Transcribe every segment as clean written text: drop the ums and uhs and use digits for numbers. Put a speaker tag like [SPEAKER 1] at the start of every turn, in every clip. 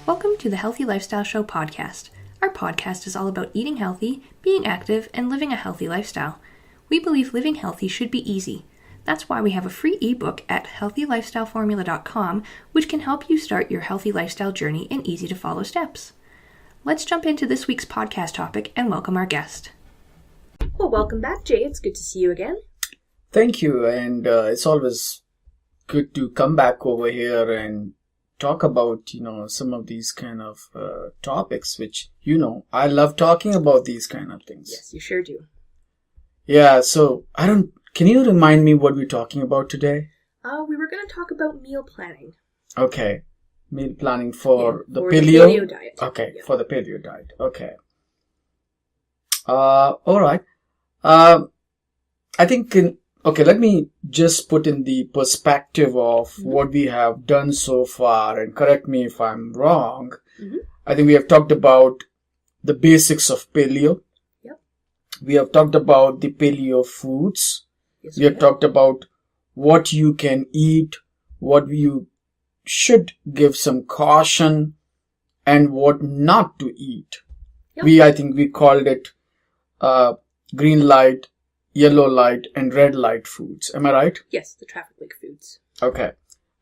[SPEAKER 1] Welcome to the Healthy Lifestyle Show podcast. Our podcast is all about eating healthy, being active, and living a healthy lifestyle. We believe living healthy should be easy. That's why we have a free ebook at healthylifestyleformula.com, which can help you start your healthy lifestyle journey in easy-to-follow steps. Let's jump into this week's podcast topic and welcome our guest. Well, welcome back, Jay. It's good to see you again.
[SPEAKER 2] Thank you, and it's always good to come back over here and talk about, some of these kind of topics, which, I love talking about these kind of things.
[SPEAKER 1] Yes, you sure do.
[SPEAKER 2] Yeah, so can you remind me what we're talking about today?
[SPEAKER 1] We were going to talk about meal planning.
[SPEAKER 2] Okay. Meal planning for the
[SPEAKER 1] paleo diet.
[SPEAKER 2] Okay, yeah. For the paleo diet. Okay. All right. I think let me just put in the perspective of what we have done so far, and correct me if I'm wrong. Mm-hmm. I think we have talked about the basics of paleo.
[SPEAKER 1] Yep.
[SPEAKER 2] We have talked about the paleo foods.
[SPEAKER 1] Yes,
[SPEAKER 2] we have talked about what you can eat, what you should give some caution, and what not to eat. Yep. I think we called it green light, yellow light, and red light foods. Am I right?
[SPEAKER 1] Yes, the traffic light foods.
[SPEAKER 2] Okay.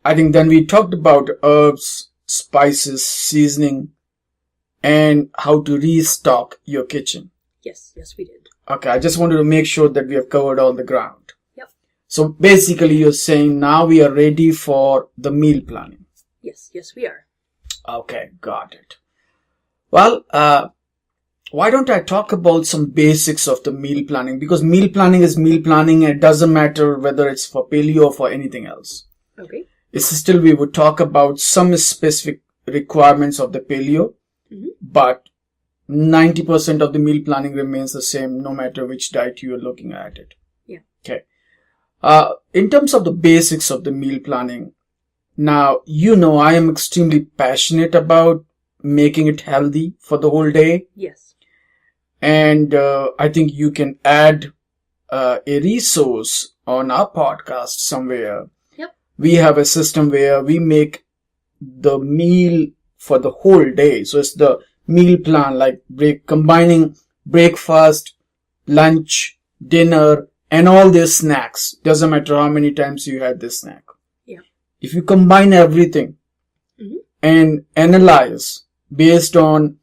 [SPEAKER 2] I think then we talked about herbs, spices, seasoning, and how to restock your kitchen.
[SPEAKER 1] Yes, we did.
[SPEAKER 2] Okay, I just wanted to make sure that we have covered all the ground.
[SPEAKER 1] Yep.
[SPEAKER 2] So basically you're saying now we are ready for the meal planning.
[SPEAKER 1] Yes, we are.
[SPEAKER 2] Okay, got it. Well, why don't I talk about some basics of the meal planning? Because meal planning is meal planning, and it doesn't matter whether it's for paleo or for anything else.
[SPEAKER 1] Okay.
[SPEAKER 2] It's still, we would talk about some specific requirements of the paleo, but 90% of the meal planning remains the same no matter which diet you are looking at it.
[SPEAKER 1] Yeah.
[SPEAKER 2] Okay. In terms of the basics of the meal planning, now, I am extremely passionate about making it healthy for the whole day.
[SPEAKER 1] Yes.
[SPEAKER 2] And I think you can add a resource on our podcast somewhere.
[SPEAKER 1] Yep.
[SPEAKER 2] We have a system where we make the meal for the whole day. So it's the meal plan, like combining breakfast, lunch, dinner, and all these snacks. Doesn't matter how many times you had this snack.
[SPEAKER 1] Yeah.
[SPEAKER 2] If you combine everything and analyze based on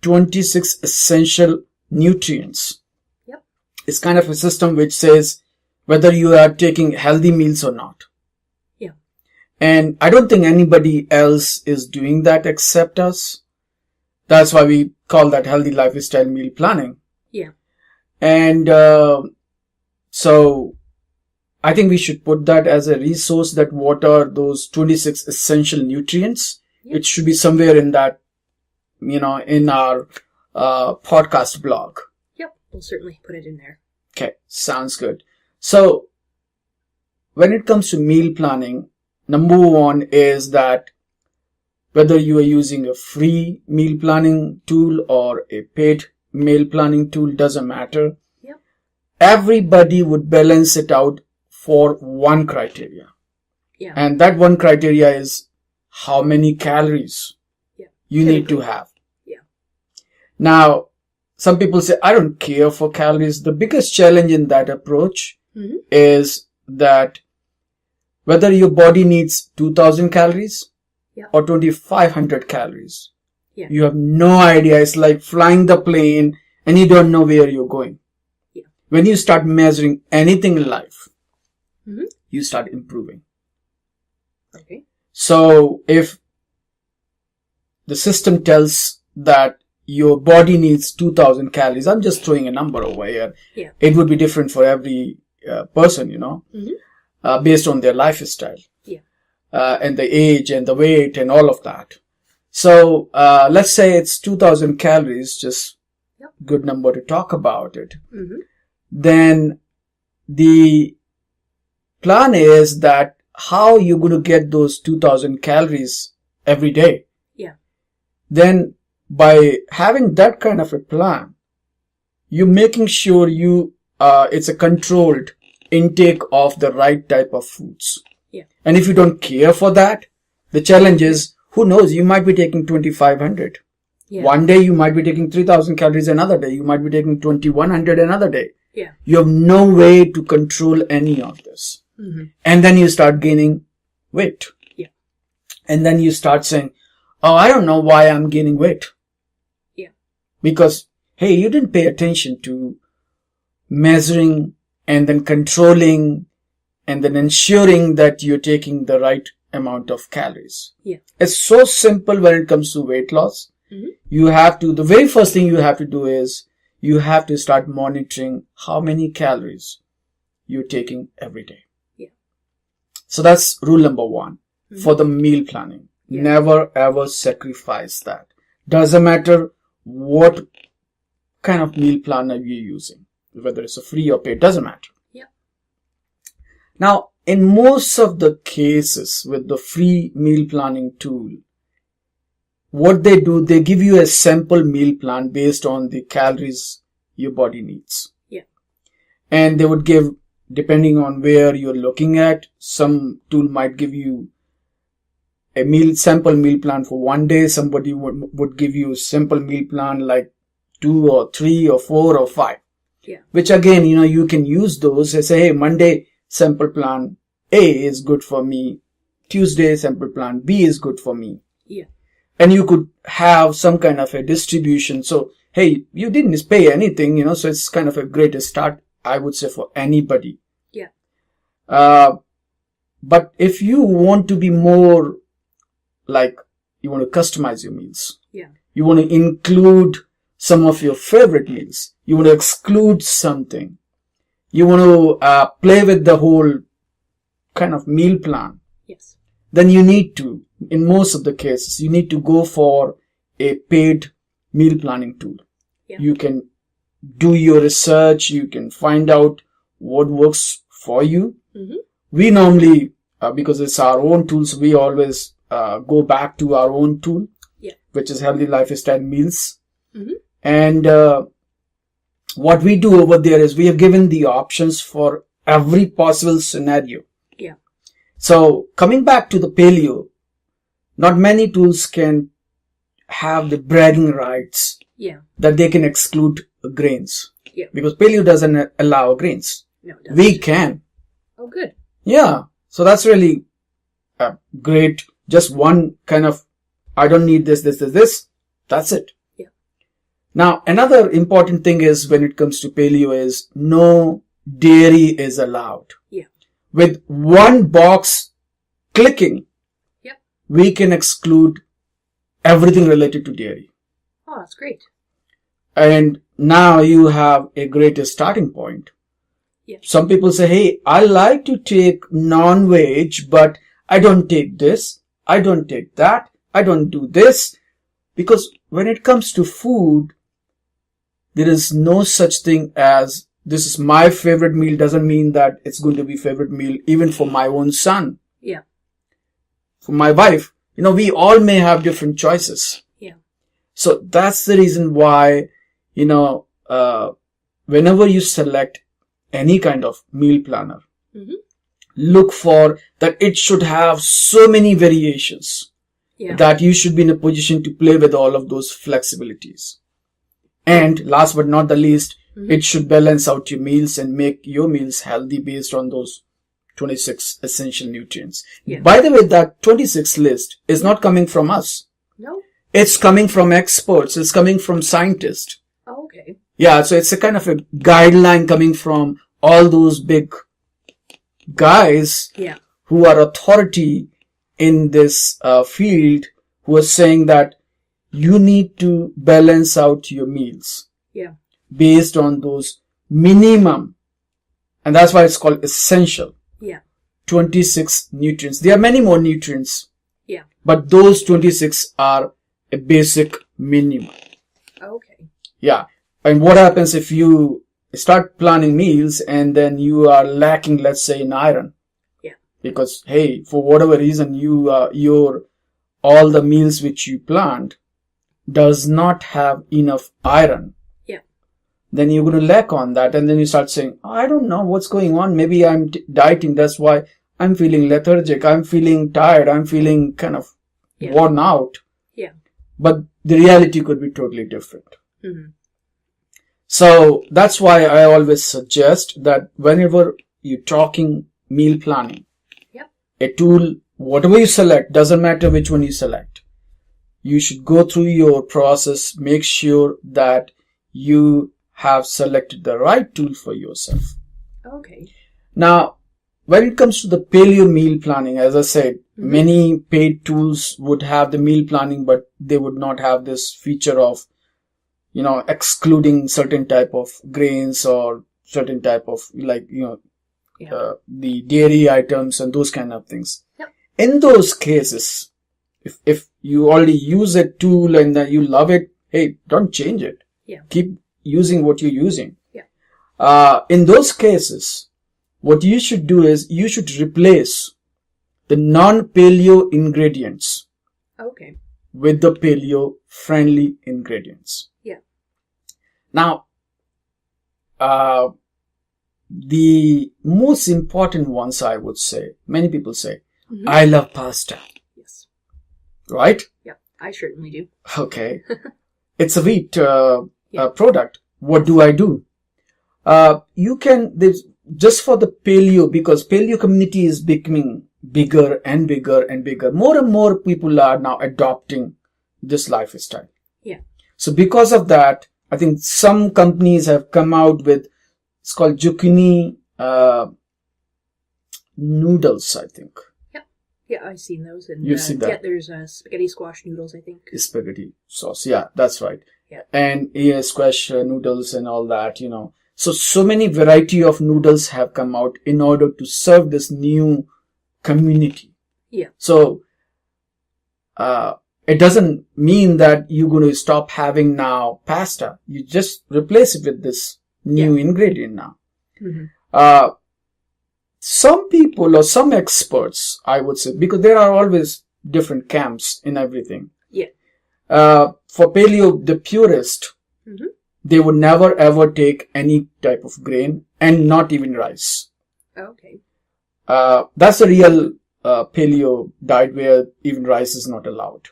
[SPEAKER 2] 26 essential nutrients, it's kind of a system which says whether you are taking healthy meals or not.
[SPEAKER 1] Yeah.
[SPEAKER 2] And I don't think anybody else is doing that except us. That's why we call that healthy lifestyle meal planning.
[SPEAKER 1] Yeah.
[SPEAKER 2] And so I think we should put that as a resource, that what are those 26 essential nutrients. Yep. It should be somewhere in that, in our podcast blog.
[SPEAKER 1] Yep, we'll certainly put it in there.
[SPEAKER 2] Okay, sounds good. So when it comes to meal planning, number one is that whether you are using a free meal planning tool or a paid meal planning tool, doesn't matter.
[SPEAKER 1] Yep.
[SPEAKER 2] Everybody would balance it out for one criteria.
[SPEAKER 1] Yeah.
[SPEAKER 2] And that one criteria is how many calories you need to have.
[SPEAKER 1] Yeah.
[SPEAKER 2] Now, some people say, I don't care for calories. The biggest challenge in that approach is that whether your body needs 2,000 calories or 2,500 calories, you have no idea. It's like flying the plane and you don't know where you're going.
[SPEAKER 1] Yeah.
[SPEAKER 2] When you start measuring anything in life, you start improving.
[SPEAKER 1] Okay.
[SPEAKER 2] So if the system tells that your body needs 2,000 calories, I'm just throwing a number over here.
[SPEAKER 1] Yeah.
[SPEAKER 2] It would be different for every person, based on their lifestyle.
[SPEAKER 1] Yeah.
[SPEAKER 2] And the age and the weight and all of that. So let's say it's 2,000 calories, just good number to talk about it. Then the plan is that how you're going to get those 2,000 calories every day.
[SPEAKER 1] Yeah.
[SPEAKER 2] Then by having that kind of a plan, you're making sure it's a controlled intake of the right type of foods.
[SPEAKER 1] Yeah.
[SPEAKER 2] And if you don't care for that, the challenge is who knows, you might be taking 2,500.
[SPEAKER 1] Yeah.
[SPEAKER 2] One day you might be taking 3,000 calories, another day you might be taking 2,100 another day.
[SPEAKER 1] Yeah.
[SPEAKER 2] You have no way to control any of this.
[SPEAKER 1] Mm-hmm.
[SPEAKER 2] And then you start gaining weight.
[SPEAKER 1] Yeah.
[SPEAKER 2] And then you start saying, oh, I don't know why I'm gaining weight.
[SPEAKER 1] Yeah.
[SPEAKER 2] Because, hey, you didn't pay attention to measuring and then controlling and then ensuring that you're taking the right amount of calories.
[SPEAKER 1] Yeah.
[SPEAKER 2] It's so simple when it comes to weight loss.
[SPEAKER 1] Mm-hmm.
[SPEAKER 2] The very first thing you have to do is you have to start monitoring how many calories you're taking every day.
[SPEAKER 1] Yeah.
[SPEAKER 2] So that's rule number 1 for the meal planning.
[SPEAKER 1] Yeah.
[SPEAKER 2] Never ever sacrifice that. Doesn't matter what kind of meal planner you're using, whether it's a free or paid, doesn't matter.
[SPEAKER 1] Yeah.
[SPEAKER 2] Now, in most of the cases with the free meal planning tool, what they do, they give you a simple meal plan based on the calories your body needs.
[SPEAKER 1] Yeah.
[SPEAKER 2] And they would give, depending on where you're looking at, some tool might give you a sample meal plan for one day. Somebody would give you a simple meal plan like 2 or 3 or 4 or 5.
[SPEAKER 1] Yeah.
[SPEAKER 2] Which again, you can use those and say, hey, Monday simple plan A is good for me. Tuesday simple plan B is good for me.
[SPEAKER 1] Yeah.
[SPEAKER 2] And you could have some kind of a distribution. So, hey, you didn't pay anything, so it's kind of a great start, I would say, for anybody.
[SPEAKER 1] Yeah.
[SPEAKER 2] But if you want to be more like, you want to customize your meals.
[SPEAKER 1] Yeah.
[SPEAKER 2] You want to include some of your favorite meals. You want to exclude something. You want to play with the whole kind of meal plan.
[SPEAKER 1] Yes.
[SPEAKER 2] Then you need to, in most of the cases, you need to go for a paid meal planning tool.
[SPEAKER 1] Yeah.
[SPEAKER 2] You can do your research. You can find out what works for you.
[SPEAKER 1] Mm-hmm.
[SPEAKER 2] We normally, because it's our own tools, we always go back to our own tool, which is Healthy Lifestyle Meals.
[SPEAKER 1] Mm-hmm.
[SPEAKER 2] And what we do over there is we have given the options for every possible scenario.
[SPEAKER 1] Yeah.
[SPEAKER 2] So coming back to the paleo, not many tools can have the bragging rights that they can exclude grains.
[SPEAKER 1] Yeah.
[SPEAKER 2] Because paleo doesn't allow grains.
[SPEAKER 1] No, it doesn't.
[SPEAKER 2] We can.
[SPEAKER 1] Oh, good.
[SPEAKER 2] Yeah. So that's really great. Just one kind of, I don't need this. That's it.
[SPEAKER 1] Yeah.
[SPEAKER 2] Now, another important thing is when it comes to paleo is no dairy is allowed.
[SPEAKER 1] Yeah.
[SPEAKER 2] With one box clicking, we can exclude everything related to dairy.
[SPEAKER 1] Oh, that's great.
[SPEAKER 2] And now you have a great starting point.
[SPEAKER 1] Yeah.
[SPEAKER 2] Some people say, hey, I like to take non-veg, but I don't take this. I don't take that. I don't do this. Because when it comes to food, there is no such thing as this is my favorite meal doesn't mean that it's going to be favorite meal even for my own son.
[SPEAKER 1] Yeah.
[SPEAKER 2] For my wife. We all may have different choices.
[SPEAKER 1] Yeah.
[SPEAKER 2] So that's the reason why, whenever you select any kind of meal planner, look for that it should have so many variations that you should be in a position to play with all of those flexibilities. And last but not the least, it should balance out your meals and make your meals healthy based on those 26 essential nutrients.
[SPEAKER 1] Yeah.
[SPEAKER 2] By the way, that 26 list is not coming from us.
[SPEAKER 1] No.
[SPEAKER 2] It's coming from experts. It's coming from scientists.
[SPEAKER 1] Oh, okay.
[SPEAKER 2] Yeah, so it's a kind of a guideline coming from all those big guys who are authority in this field, who are saying that you need to balance out your meals based on those minimum, and that's why it's called essential. 26 nutrients. There are many more nutrients. But those 26 are a basic minimum.
[SPEAKER 1] Okay.
[SPEAKER 2] Yeah. And what happens if you start planning meals and then you are lacking, let's say, in iron? Because, hey, for whatever reason, all the meals which you planned does not have enough iron. Then you're going to lack on that. And then you start saying, I don't know what's going on. Maybe I'm dieting. That's why I'm feeling lethargic. I'm feeling tired. I'm feeling kind of, worn out.
[SPEAKER 1] Yeah.
[SPEAKER 2] But the reality could be totally different.
[SPEAKER 1] Mm-hmm.
[SPEAKER 2] So that's why I always suggest that whenever you're talking meal planning, a tool, whatever you select, doesn't matter which one you select. You should go through your process, make sure that you have selected the right tool for yourself.
[SPEAKER 1] Okay.
[SPEAKER 2] Now, when it comes to the paleo meal planning, as I said, many paid tools would have the meal planning, but they would not have this feature of, excluding certain type of grains or certain type of, the dairy items and those kind of things.
[SPEAKER 1] Yep.
[SPEAKER 2] In those cases, if you already use a tool and that you love it, hey, don't change it.
[SPEAKER 1] Yeah.
[SPEAKER 2] Keep using what you're using.
[SPEAKER 1] Yeah.
[SPEAKER 2] In those cases, what you should do is you should replace the non-paleo ingredients with the paleo-friendly ingredients.
[SPEAKER 1] Yeah.
[SPEAKER 2] Now, the most important ones, I would say, many people say, I love pasta.
[SPEAKER 1] Yes.
[SPEAKER 2] Right?
[SPEAKER 1] Yeah, I certainly do.
[SPEAKER 2] Okay. It's a wheat product. What do? Just for the paleo, because paleo community is becoming bigger and bigger and bigger. More and more people are now adopting this lifestyle.
[SPEAKER 1] Yeah.
[SPEAKER 2] So because of that, I think some companies have come out with, it's called zucchini noodles, I think.
[SPEAKER 1] Yeah, I've seen those. And
[SPEAKER 2] You've seen that?
[SPEAKER 1] Yeah, there's spaghetti squash noodles, I think.
[SPEAKER 2] Spaghetti sauce. Yeah, that's right.
[SPEAKER 1] Yeah.
[SPEAKER 2] And squash noodles and all that, So many variety of noodles have come out in order to serve this new community.
[SPEAKER 1] Yeah.
[SPEAKER 2] So, it doesn't mean that you're going to stop having now pasta. You just replace it with this new ingredient now.
[SPEAKER 1] Mm-hmm.
[SPEAKER 2] Some people or some experts, I would say, because there are always different camps in everything.
[SPEAKER 1] Yeah.
[SPEAKER 2] For paleo, the purist, they would never ever take any type of grain and not even rice.
[SPEAKER 1] Okay.
[SPEAKER 2] That's a real paleo diet where even rice is not allowed.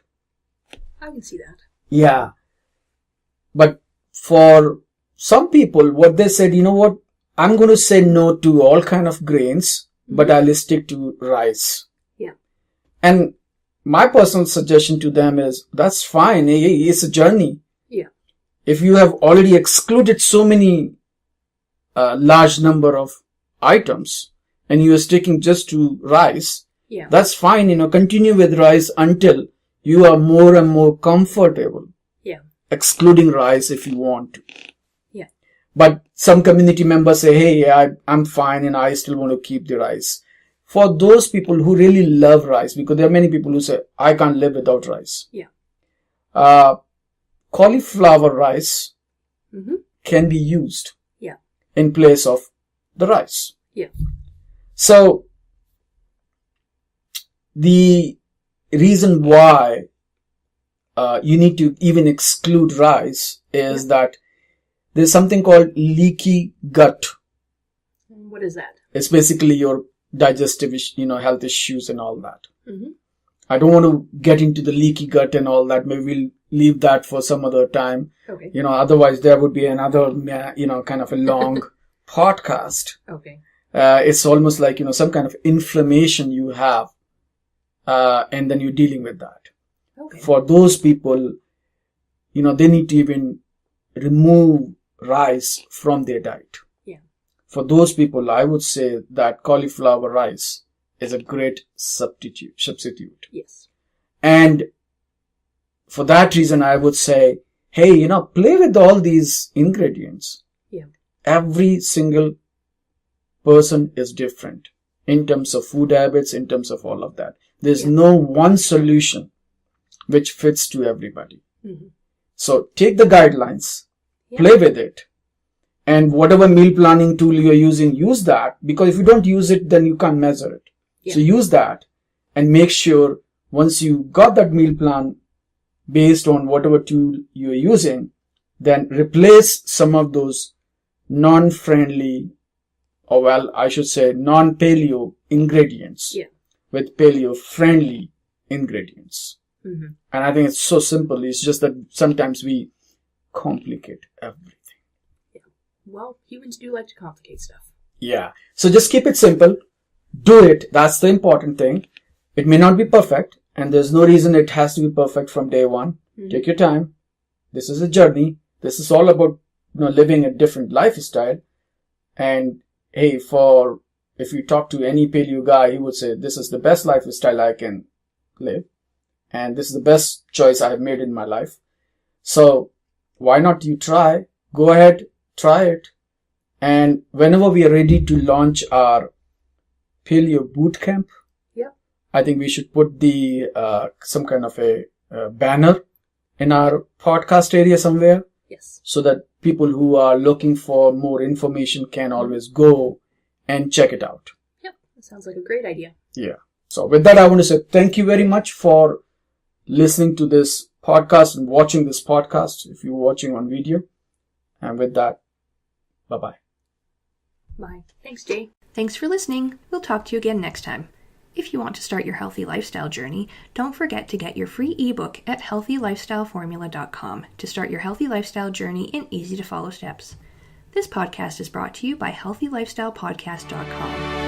[SPEAKER 1] I can see that.
[SPEAKER 2] Yeah. But for some people, what they said, what? I'm going to say no to all kind of grains, but I'll stick to rice.
[SPEAKER 1] Yeah.
[SPEAKER 2] And my personal suggestion to them is, that's fine. It's a journey.
[SPEAKER 1] Yeah.
[SPEAKER 2] If you have already excluded so many large number of items and you are sticking just to rice, that's fine. Continue with rice until you are more and more comfortable.
[SPEAKER 1] Yeah.
[SPEAKER 2] Excluding rice if you want to.
[SPEAKER 1] Yeah.
[SPEAKER 2] But some community members say, hey, I'm fine and I still want to keep the rice. For those people who really love rice, because there are many people who say, I can't live without rice.
[SPEAKER 1] Yeah.
[SPEAKER 2] Cauliflower rice can be used in place of the rice.
[SPEAKER 1] Yeah.
[SPEAKER 2] So, the reason why you need to even exclude rice is that there's something called leaky gut.
[SPEAKER 1] What is that?
[SPEAKER 2] It's basically your digestive, health issues and all that.
[SPEAKER 1] Mm-hmm.
[SPEAKER 2] I don't want to get into the leaky gut and all that. Maybe we'll leave that for some other time.
[SPEAKER 1] Okay.
[SPEAKER 2] Otherwise there would be another, kind of a long podcast.
[SPEAKER 1] Okay.
[SPEAKER 2] It's almost like, some kind of inflammation you have, and then you're dealing with that.
[SPEAKER 1] Okay.
[SPEAKER 2] For those people, they need to even remove rice from their diet.
[SPEAKER 1] Yeah.
[SPEAKER 2] For those people, I would say that cauliflower rice is a great substitute.
[SPEAKER 1] Yes.
[SPEAKER 2] And for that reason, I would say, hey, play with all these ingredients.
[SPEAKER 1] Yeah.
[SPEAKER 2] Every single person is different in terms of food habits, in terms of all of that. There's no one solution which fits to everybody.
[SPEAKER 1] Mm-hmm.
[SPEAKER 2] So take the guidelines, play with it, and whatever meal planning tool you're using, use that, because if you don't use it, then you can't measure it. So use that and make sure once you got that meal plan based on whatever tool you're using, then replace some of those non-friendly, or non-paleo ingredients with paleo-friendly ingredients.
[SPEAKER 1] Mm-hmm.
[SPEAKER 2] And I think it's so simple. It's just that sometimes we complicate everything.
[SPEAKER 1] Yeah. Well, humans do like to complicate stuff.
[SPEAKER 2] Yeah. So just keep it simple. Do it. That's the important thing. It may not be perfect, and there's no reason it has to be perfect from day one. Mm-hmm. Take your time. This is a journey. This is all about, living a different lifestyle. And hey, if you talk to any paleo guy, he would say, this is the best lifestyle I can live. And this is the best choice I have made in my life. So why not you try? Go ahead, try it. And whenever we are ready to launch our paleo bootcamp, I think we should put some kind of a banner in our podcast area somewhere.
[SPEAKER 1] Yes.
[SPEAKER 2] So that people who are looking for more information can always go and check it out.
[SPEAKER 1] Yep. That sounds like a great idea.
[SPEAKER 2] Yeah. So with that, I want to say thank you very much for listening to this podcast and watching this podcast if you're watching on video. And with that, bye-bye.
[SPEAKER 1] Bye. Thanks, Jay. Thanks for listening. We'll talk to you again next time. If you want to start your healthy lifestyle journey, don't forget to get your free ebook at healthylifestyleformula.com to start your healthy lifestyle journey in easy to follow steps. This podcast is brought to you by healthylifestylepodcast.com.